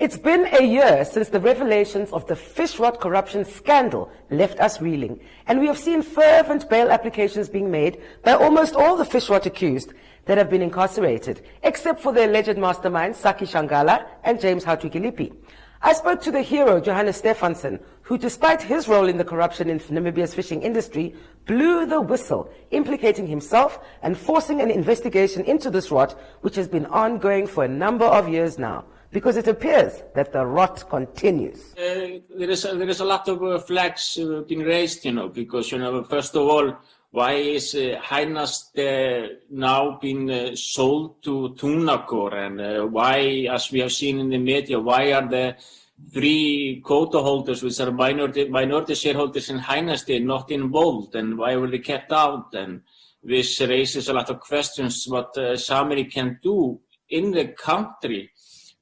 It's been a year since the revelations of the fish rot corruption scandal left us reeling, and we have seen fervent bail applications being made by almost all the fish rot accused that have been incarcerated, except for the alleged masterminds Saki Shangala and James Hautukilipi. I spoke to the hero, Johannes Stefansson, who, despite his role in the corruption in Namibia's fishing industry, blew the whistle, implicating himself and forcing an investigation into this rot, which has been ongoing for a number of years now, because it appears that the rot continues. There is a lot of flags being raised, because, first of all, why is Heinaste now being sold to Tunacor, and why, as we have seen in the media, why are the 3 quota holders, which are minority shareholders in Heinaste, not involved, and why were they kept out? And this raises a lot of questions what Samherji can do in the country,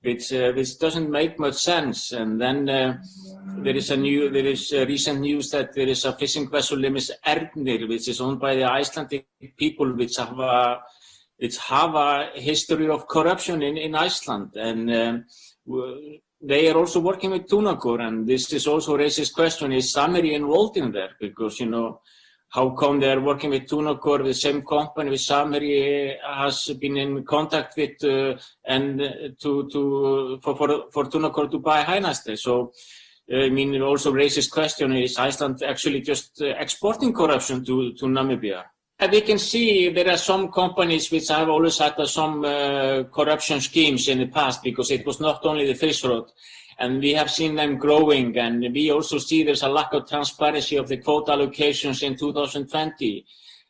which doesn't make much sense. And then there is recent news that there is a fishing vessel named Ernir, which is owned by the Icelandic people, which have a history of corruption in Iceland, and they are also working with Tunacor, and this is also raises question: is Samherji involved in there? Because how come they are working with Tunacor, the same company which Samherji has been in contact with, and for Tunacor to buy Heinaste? So, it also raises question: is Iceland actually just exporting corruption to Namibia? And we can see there are some companies which have always had some corruption schemes in the past, because it was not only the fish rot. And we have seen them growing, and we also see there's a lack of transparency of the quota allocations in 2020.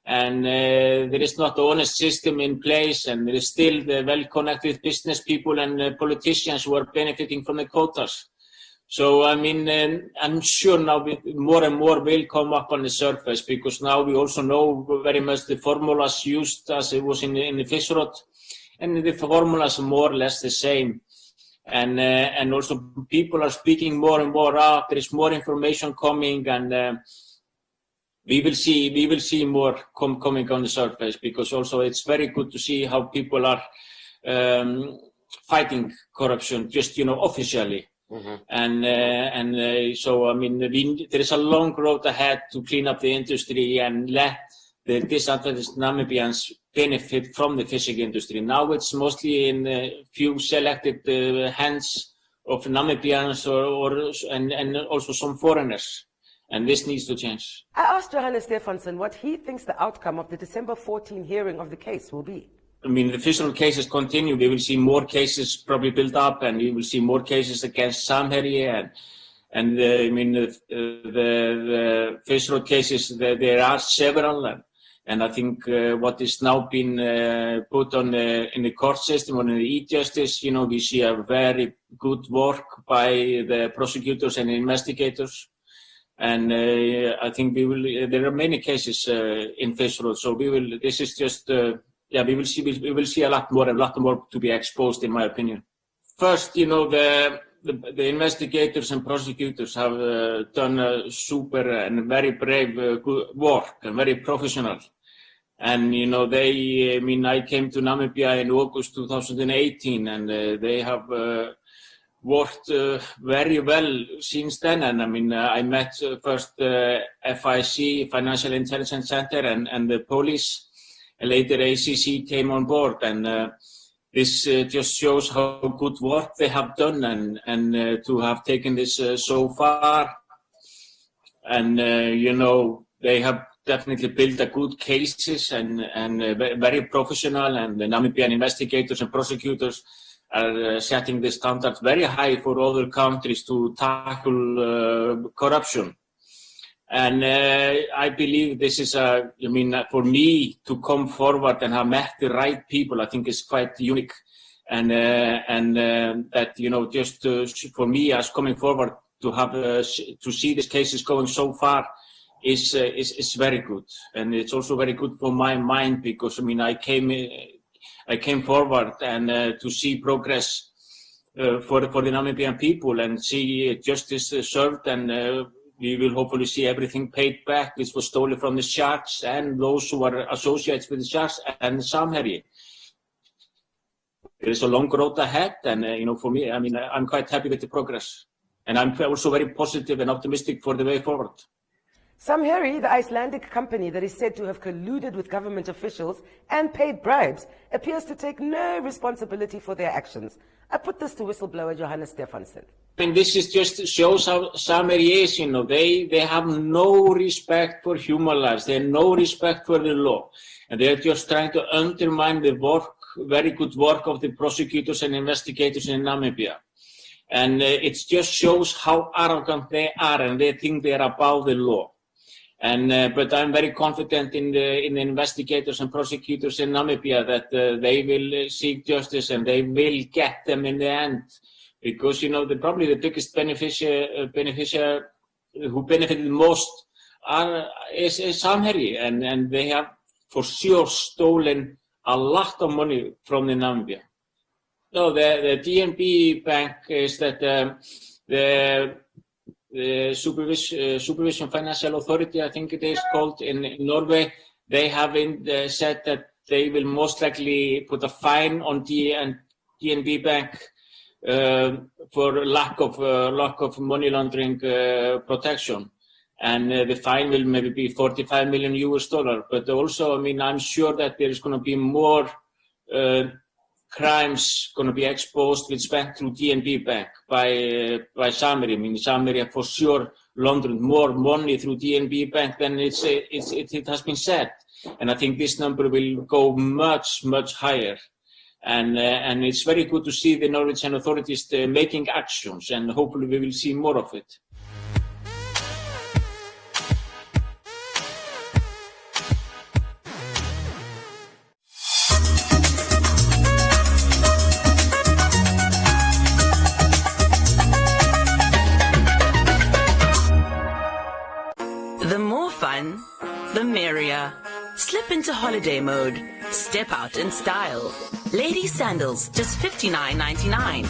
And there is not an honest system in place, and there is still the well-connected business people and politicians who are benefiting from the quotas. So, I'm sure now more and more will come up on the surface, because now we also know very much the formulas used as it was in the fish rot, and the formulas are more or less the same. And also people are speaking more and more out. There is more information coming, and we will see more coming on the surface, because also it's very good to see how people are fighting corruption just officially. Mm-hmm. So there is a long road ahead to clean up the industry and let the disadvantaged Namibians benefit from the fishing industry. Now it's mostly in a few selected hands of Namibians and also some foreigners, and this needs to change. I asked Johannes Stefansson what he thinks the outcome of the December 14 hearing of the case will be. The fish rot cases continue. We will see more cases probably built up, and we will see more cases against Samherji, and the fish rot cases, there are several. And I think what is now been put on in the court system, on the e-justice, we see a very good work by the prosecutors and investigators. And I think there are many cases in fish rot. So this is just, we will see a lot more to be exposed, in my opinion. First, the investigators and prosecutors have done a super and very brave work, and very professional. And, I came to Namibia in August 2018, and they have worked very well since then. And I met first FIC, Financial Intelligence Center, and the police, and later ACC came on board. And this just shows how good work they have done, and to have taken this so far. And, they have definitely built a good cases, and very professional, and the Namibian investigators and prosecutors are setting the standards very high for other countries to tackle corruption. And I believe this is for me to come forward and have met the right people, I think is quite unique. And that, just for me as coming forward to have, to see these cases going so far is very good. And it's also very good for my mind, because, I came forward and to see progress for the Namibian people, and see justice served, and we will hopefully see everything paid back which was stolen from the sharks and those who are associated with the sharks and Samherji. there is a long road ahead, and for me, I'm quite happy with the progress, and I'm also very positive and optimistic for the way forward. Samherji, the Icelandic company that is said to have colluded with government officials and paid bribes, appears to take no responsibility for their actions. I put this to whistleblower Johannes Stefansson. This is just shows how Samherji is, they have no respect for human lives, they have no respect for the law, and they're just trying to undermine the very good work of the prosecutors and investigators in Namibia. And it just shows how arrogant they are, and they think they are above the law. But I'm very confident in the investigators and prosecutors in Namibia that they will seek justice and they will get them in the end. Because, probably the biggest beneficiary who benefited most is Samherji, and they have for sure stolen a lot of money from the Namibia. No, the DNB Bank is that the Supervision Financial Authority, I think it is called in Norway, they have said that they will most likely put a fine on DNB Bank for lack of money laundering protection, and the fine will maybe be $45 million. But also, I'm sure that there is going to be more crimes going to be exposed which went through DNB Bank by Samherji. Samherji for sure laundered more money through DNB Bank than it has been said, and I think this number will go much, much higher. And it's very good to see the Norwegian authorities making actions, and hopefully we will see more of it. The more fun, the merrier. Slip into holiday mode. Step out in style. Ladies sandals, just $59.99.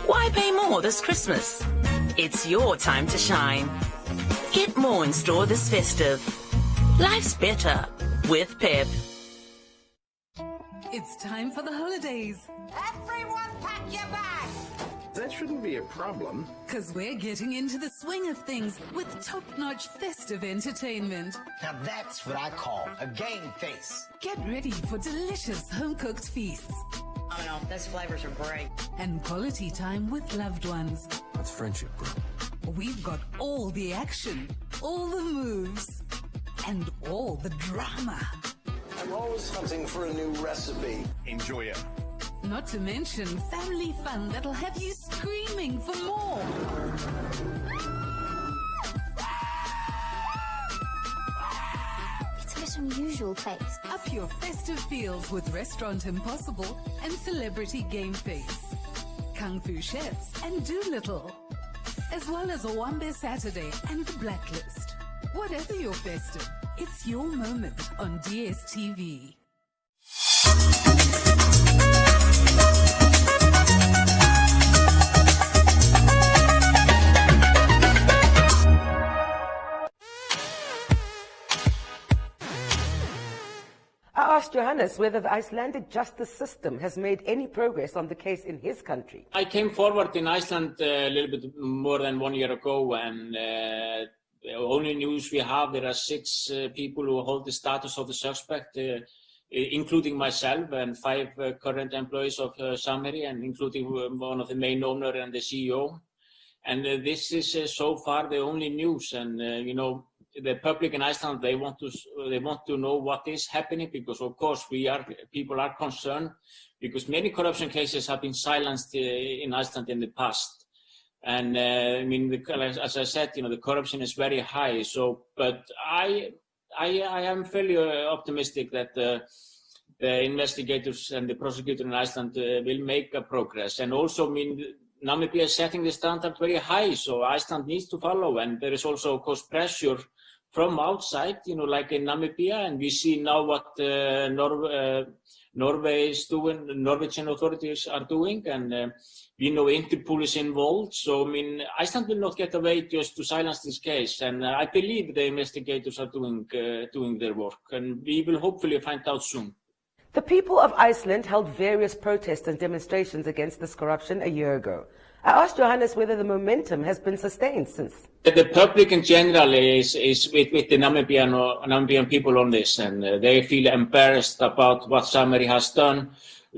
Why pay more this Christmas? It's your time to shine. Get more in store this festive. Life's better with Pep. It's time for the holidays. Everyone pack your bags! That shouldn't be a problem. Because we're getting into the swing of things with top-notch festive entertainment. Now that's what I call a game face. Get ready for delicious home-cooked feasts. I know, those flavors are great. And quality time with loved ones. That's friendship, bro. We've got all the action, all the moves, and all the drama. I'm always hunting for a new recipe. Enjoy it. Not to mention family fun that'll have you screaming for more. It's a bit unusual place. Up your festive feels with Restaurant Impossible and Celebrity Game Face. Kung Fu Chefs and Doolittle. As well as Owambe Saturday and The Blacklist. Whatever your festive, it's your moment on DSTV. I asked Johannes whether the Icelandic justice system has made any progress on the case in his country. I came forward in Iceland a little bit more than 1 year ago, and the only news we have, there are 6 people who hold the status of the suspect, including myself and 5 current employees of Samherji, and including one of the main owner and the CEO. And this is so far the only news. And the public in Iceland, they want to know what is happening, because of course people are concerned, because many corruption cases have been silenced in Iceland in the past. And as I said, the corruption is very high. So, but I am fairly optimistic that the investigators and the prosecutor in Iceland will make a progress. And also, Namibia is setting the standard very high, so Iceland needs to follow. And there is also, of course, pressure from outside, like in Namibia, and we see now what Norway is doing, the Norwegian authorities are doing, and we know Interpol is involved. So, Iceland will not get away just to silence this case, and I believe the investigators are doing their work, and we will hopefully find out soon. The people of Iceland held various protests and demonstrations against this corruption a year ago. I asked Johannes whether the momentum has been sustained since. The public in general is with the Namibian people on this, and they feel embarrassed about what Samherji has done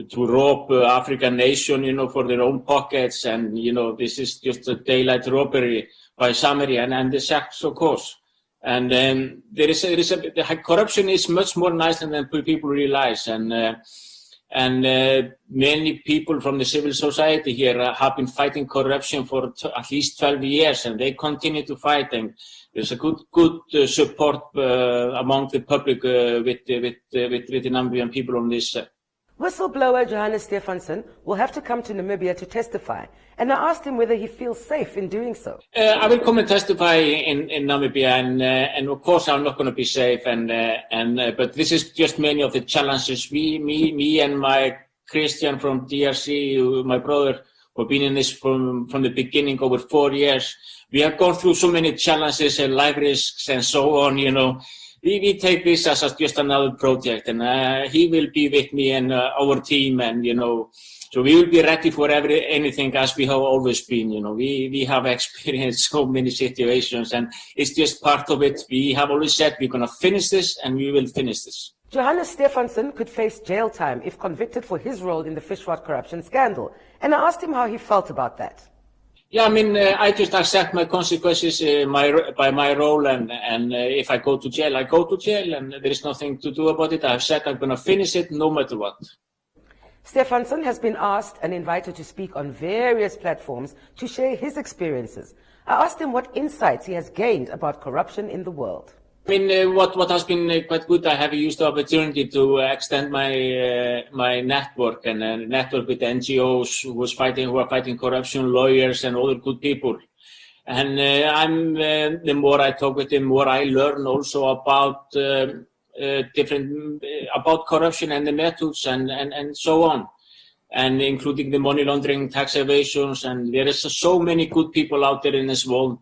to rob African nation, for their own pockets, and this is just a daylight robbery by Samherji and the Saxo cause. And the corruption is much more in Iceland than people realize, and many people from the civil society here have been fighting corruption for at least 12 years, and they continue to fight. And there's a good support among the public with the Namibian people on this. Whistleblower Johannes Stefansson will have to come to Namibia to testify, and I asked him whether he feels safe in doing so. I will come and testify in Namibia, and of course I'm not going to be safe, but this is just many of the challenges. Me and my Christian from DRC, my brother, who have been in this from the beginning over 4 years. We have gone through so many challenges and life risks and so on, We take this as just another project, and he will be with me and our team, and so we will be ready for anything as we have always been. We have experienced so many situations, and it's just part of it. We have always said we're going to finish this, and we will finish this. Johannes Stefansson could face jail time if convicted for his role in the fish rot corruption scandal, and I asked him how he felt about that. Yeah, I just accept my consequences by my role, and if I go to jail, I go to jail, and there is nothing to do about it. I've said I'm going to finish it no matter what. Stefansson has been asked and invited to speak on various platforms to share his experiences. I asked him what insights he has gained about corruption in the world. What has been quite good, I have used the opportunity to extend my network and network with NGOs who are fighting corruption, lawyers, and other good people. And the more I talk with them, the more I learn also about about corruption and the methods and so on, and including the money laundering, tax evasions, and there is so many good people out there in this world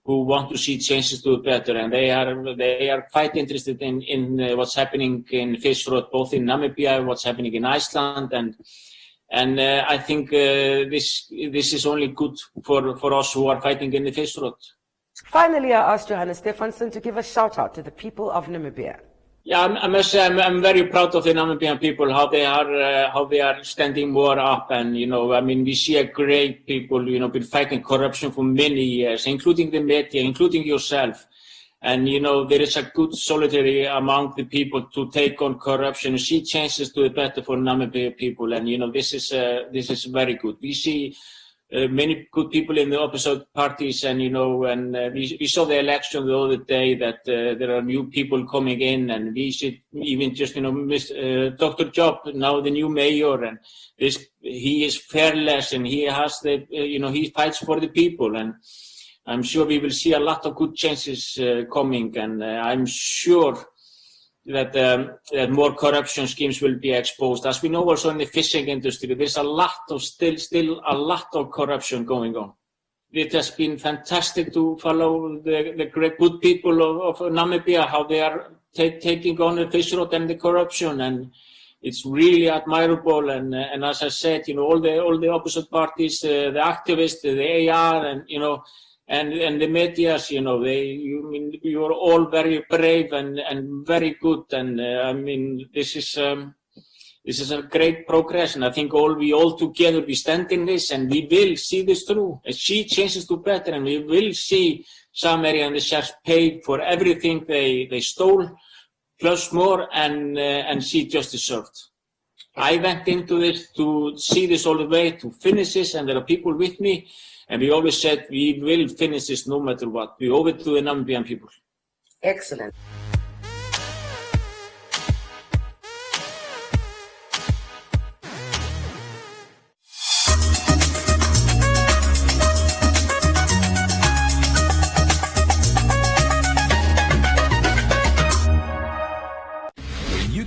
who want to see changes to better, and they are quite interested in what's happening in fish rot, both in Namibia, what's happening in Iceland, and I think this is only good for us who are fighting in the fish rot. Finally, I asked Johannes Stefansson to give a shout out to the people of Namibia. Yeah, I must say I'm very proud of the Namibian people, how they are standing more up, and we see a great people, been fighting corruption for many years, including the media, including yourself, and there is a good solidarity among the people to take on corruption and see changes to the better for Namibian people, and this is very good. We see many good people in the opposite parties, and we saw the election the other day that there are new people coming in, and we should even just Dr. Job, now the new mayor, and he is fearless, and he has he fights for the people, and I'm sure we will see a lot of good changes coming, and I'm sure that more corruption schemes will be exposed. As we know also in the fishing industry, there's still a lot of corruption going on. It has been fantastic to follow the great good people of Namibia, how they are taking on the fish rot and the corruption, and it's really admirable. And as I said, all the opposite parties, the activists, the AR, and the media, you are all very brave and very good, and this is a great progress, and I think we all together we stand in this, and we will see this through, and see changes to better, and we will see Samherji and the chefs paid for everything they stole, plus more, and see justice served. I went into this to see this all the way, to finish this, and there are people with me. And we always said we will finish this no matter what. We owe it to the Namibian people. Excellent.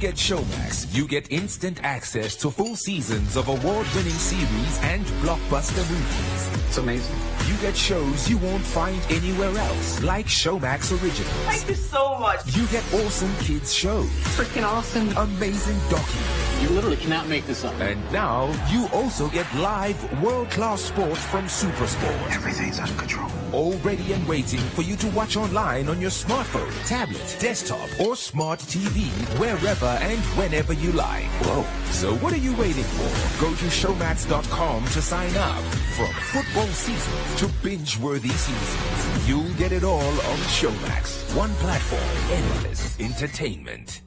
At KHOMAS, you get instant access to full seasons of award-winning series and blockbuster movies. It's amazing. You get shows you won't find anywhere else, like Showmax Originals. Thank you so much. You get awesome kids shows. Freaking awesome. Amazing documentaries. You literally cannot make this up. And now you also get live world-class sport from Supersport. Everything's out of control. All ready and waiting for you to watch online on your smartphone, tablet, desktop, or smart TV, wherever and whenever you like. Whoa. So what are you waiting for? Go to showmax.com to sign up. From football seasons to binge-worthy seasons, you'll get it all on Showmax. One platform, endless entertainment.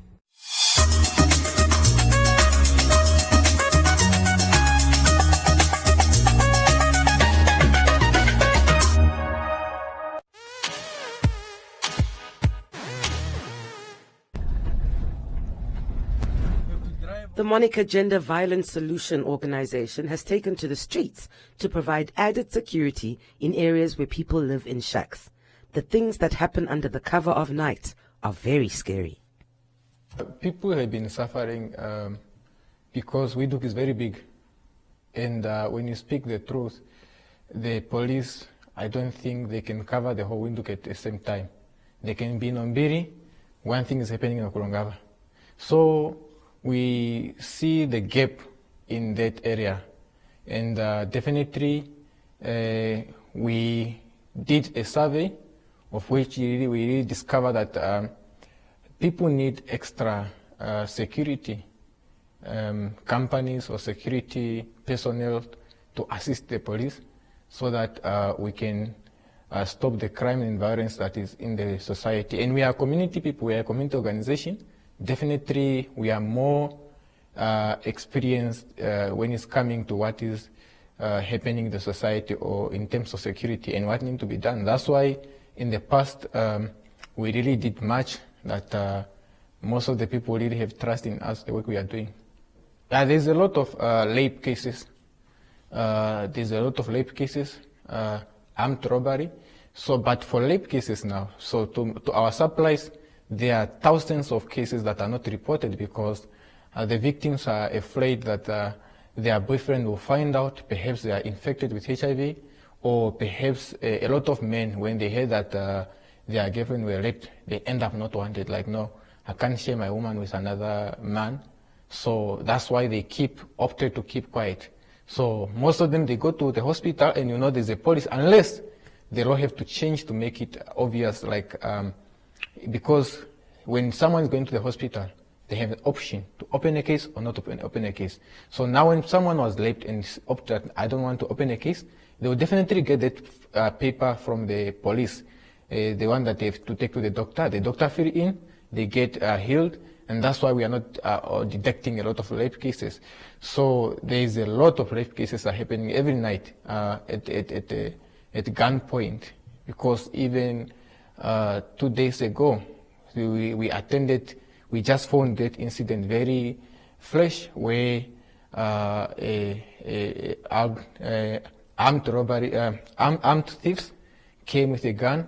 The Monica Gender Violence Solution Organization has taken to the streets to provide added security in areas where people live in shacks. The things that happen under the cover of night are very scary. People have been suffering because Windhoek is very big. And when you speak the truth, the police, I don't think they can cover the whole Windhoek at the same time. They can be in Ombiri, one thing is happening in Okurongava. So we see the gap in that area, and definitely we did a survey of which we really discovered that people need extra security companies or security personnel to assist the police so that we can stop the crime and violence that is in the society. And we are community people, we are a community organization. Definitely, we are more experienced when it's coming to what is happening in the society or in terms of security and what needs to be done. That's why in the past, we really did much that most of the people really have trust in us, the work we are doing. There's a lot of rape cases. Armed robbery. So, but for rape cases now, so to our supplies, there are thousands of cases that are not reported because the victims are afraid that their boyfriend will find out, perhaps they are infected with HIV, or perhaps a lot of men, when they hear that their girlfriend were raped, they end up not wanted, like, no, I can't share my woman with another man. So that's why they opted to keep quiet. So most of them, they go to the hospital and there's a police, unless the law have to change to make it obvious, like, because when someone is going to the hospital, they have an option to open a case or not open a case. So now when someone was raped and opted, I don't want to open a case, they will definitely get that paper from the police, the one that they have to take to the doctor fill in, they get healed, and that's why we are not detecting a lot of rape cases. So there is a lot of rape cases are happening every night at gunpoint, because even 2 days ago, we just found that incident very fresh, where armed thieves came with a gun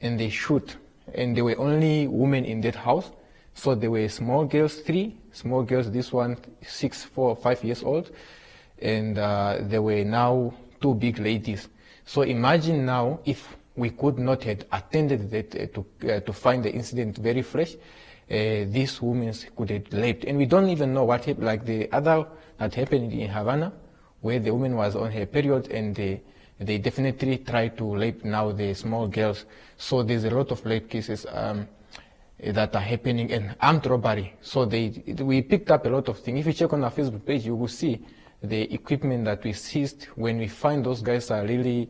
and they shoot, and there were only women in that house. So there were small girls, 3 small girls, this one 6, 4, 5 years old, and there were now 2 big ladies. So imagine now if we could not have attended that to find the incident very fresh, these women could have raped. And we don't even know what happened, like the other that happened in Havana, where the woman was on her period and they definitely tried to rape now the small girls. So there's a lot of rape cases that are happening, and armed robbery. So we picked up a lot of things. If you check on our Facebook page, you will see the equipment that we seized when we find those guys are really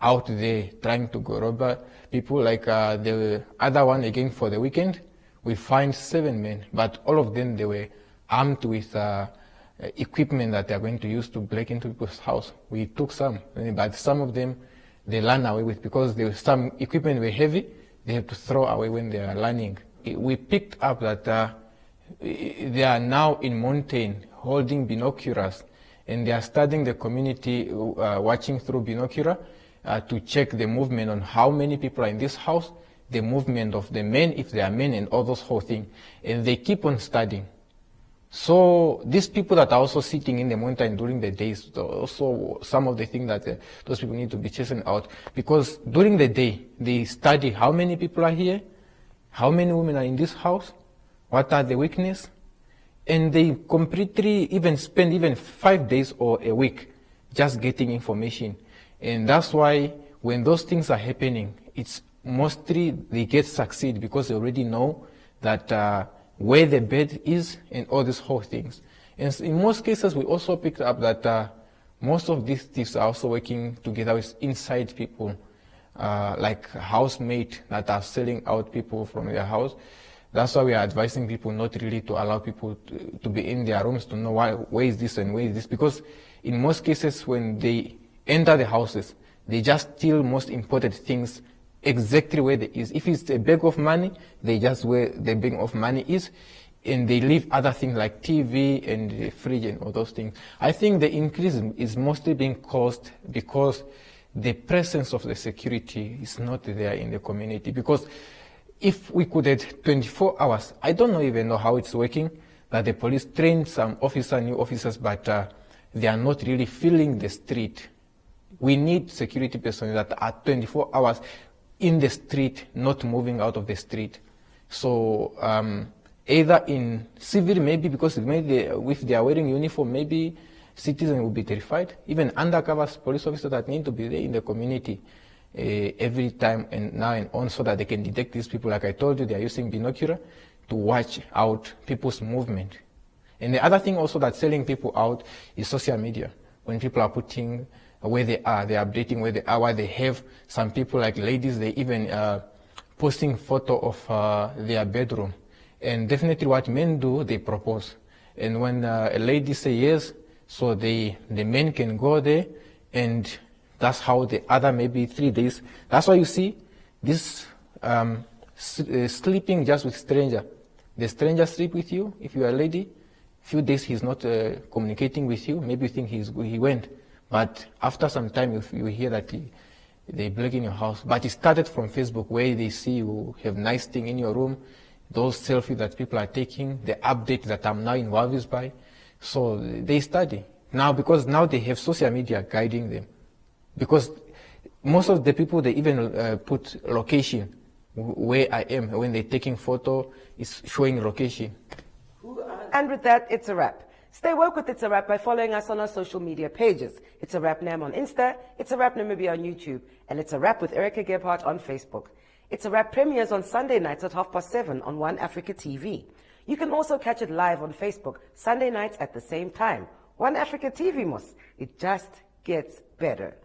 out there trying to go rob people. Like the other one again for the weekend, we find 7 men, but all of them, they were armed with equipment that they are going to use to break into people's house. We took some, but some of them they ran away with, because some equipment were heavy, they have to throw away when they are running. We picked up that they are now in mountain holding binoculars, and they are studying the community, watching through binocular to check the movement on how many people are in this house, the movement of the men, if they are men, and all those whole thing. And they keep on studying. So these people that are also sitting in the mountain during the days, also some of the things that those people need to be chasing out, because during the day they study how many people are here, how many women are in this house, what are the weaknesses, and they completely even spend even 5 days or a week just getting information. And that's why when those things are happening, it's mostly they get succeed because they already know that where the bed is and all these whole things. And in most cases, we also picked up that most of these thieves are also working together with inside people, like housemates that are selling out people from their house. That's why we are advising people not really to allow people to be in their rooms to know where is this and where is this, because in most cases when they enter the houses, they just steal most important things exactly where they is. If it's a bag of money, they just where the bag of money is, and they leave other things like TV and the fridge and all those things. I think the increase is mostly being caused because the presence of the security is not there in the community. Because if we could have 24 hours, I don't even know how it's working, that the police train some new officers, but they are not really filling the street. We need security personnel that are 24 hours in the street, not moving out of the street. So either in civil, maybe because maybe if they are wearing uniform, maybe citizens will be terrified. Even undercover police officers that need to be there in the community every time and now and on, so that they can detect these people. Like I told you, they are using binocular to watch out people's movement. And the other thing also that's selling people out is social media. When people are putting where they are updating where they are, what they have. Some people, like ladies, they even posting photo of their bedroom. And definitely what men do, they propose. And when a lady say yes, so the men can go there, and that's how the other maybe 3 days. That's why you see this sleeping just with stranger. The stranger sleep with you. If you are a lady, few days he's not communicating with you. Maybe you think he went. But after some time, you hear that they break in your house. But it started from Facebook, where they see you have nice thing in your room, those selfies that people are taking, the update that I'm now involved by. So they study. Now, because now they have social media guiding them. Because most of the people, they even put location, where I am. When they're taking photo, it's showing location. And with that, it's a wrap. Stay woke with It's a Wrap by following us on our social media pages. It's a Wrap Nam on Insta, It's a Wrap Namibia on YouTube, and It's a Wrap with Erica Gebhardt on Facebook. It's a Wrap premieres on Sunday nights at 7:30 on One Africa TV. You can also catch it live on Facebook Sunday nights at the same time. One Africa TV, Mos. It just gets better.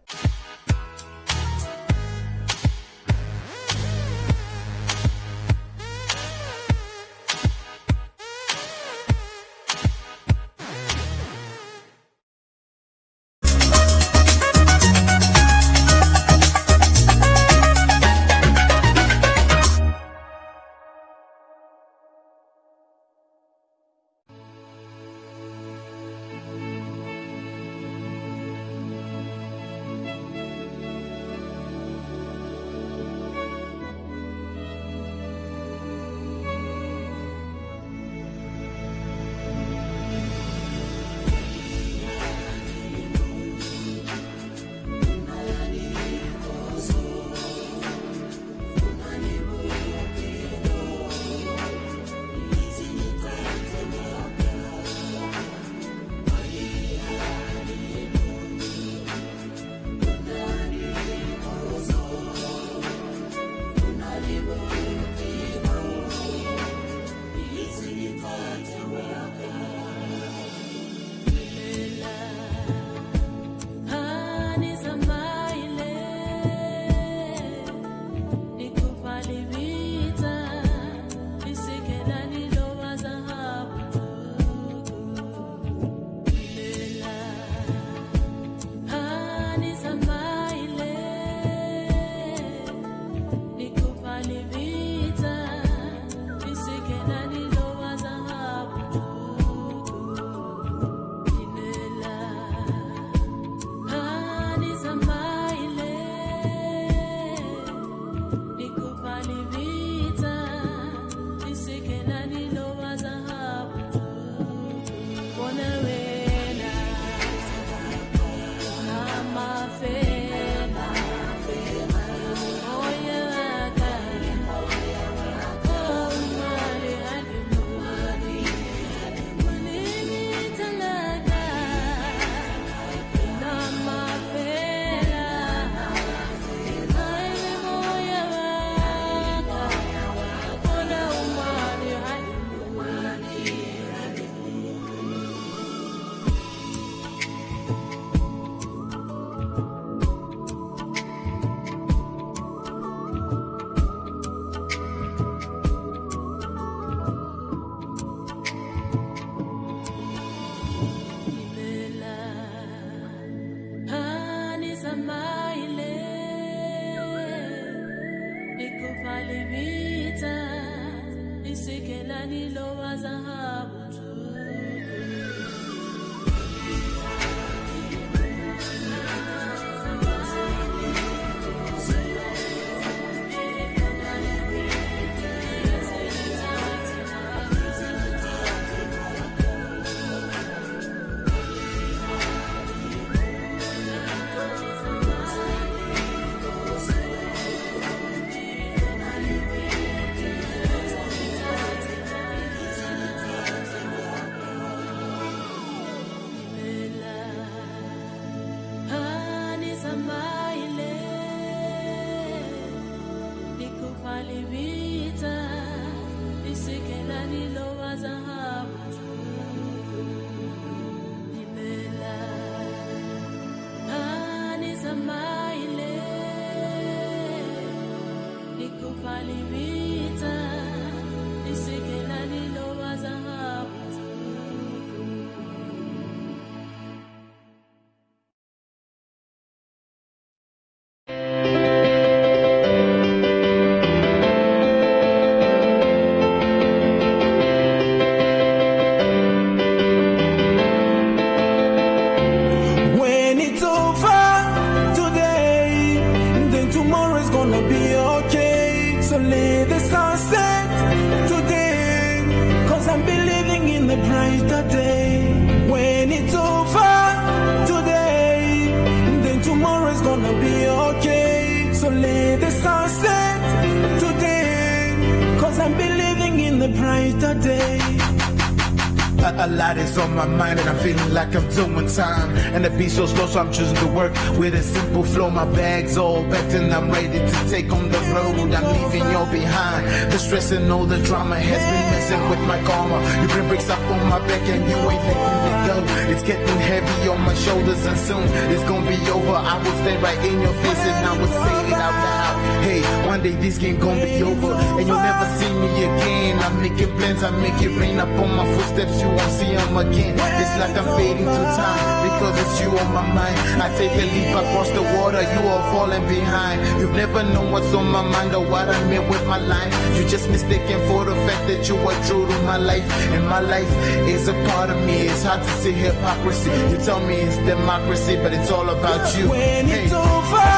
A lot is on my mind and I'm feeling like I'm doing time. And the beat's so slow, so I'm choosing to work with a simple flow. My bag's all packed and I'm ready to take on the road. I'm leaving you behind. The stress and all the drama has been messing with my karma. You bring bricks up on my back and you ain't letting it go. It's getting heavy on my shoulders and soon it's gonna be over. I will stay right in your face and I will say it out loud. Hey, one day this game gonna be over and you'll never see me again. I'm making plans, I make it rain up on my footsteps. You won't see them again. It's like I'm fading through time because it's you on my mind. I take a leap across the water, you are falling behind. You've never known what's on my mind or what I meant with my life. You're just mistaken for the fact that you are true to my life. And my life is a part of me. It's hard to see hypocrisy. You tell me it's democracy, but it's all about you. When it's over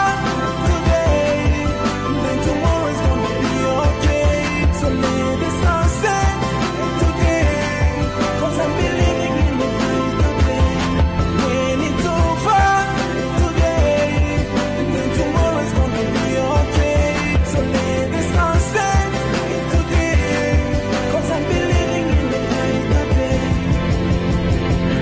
today, then tomorrow's gonna be okay. So let the sunset today, 'cause I'm believing in the brighter day. When it's over today, then tomorrow's gonna be okay. So let the sunset today, 'cause I'm believing in the brighter day.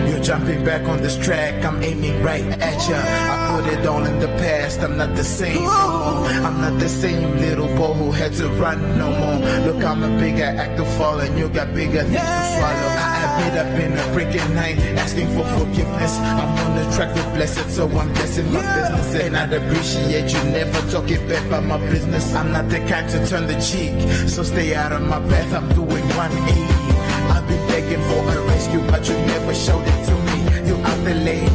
You're jumping back on this track, I'm aiming right at ya. I put it all in the past, I'm not the same no more. I'm not the same little boy who had to run no more. Look, I'm a bigger actor falling, you got bigger things to swallow. I admit I've been a breaking night, asking for forgiveness. I'm on the track with blessed, so I'm blessing my business. And I'd appreciate you never talking bad about my business. I'm not the kind to turn the cheek, so stay out of my path, I'm doing 180. I've been begging for a rescue, but you never showed it to me. You out the lane,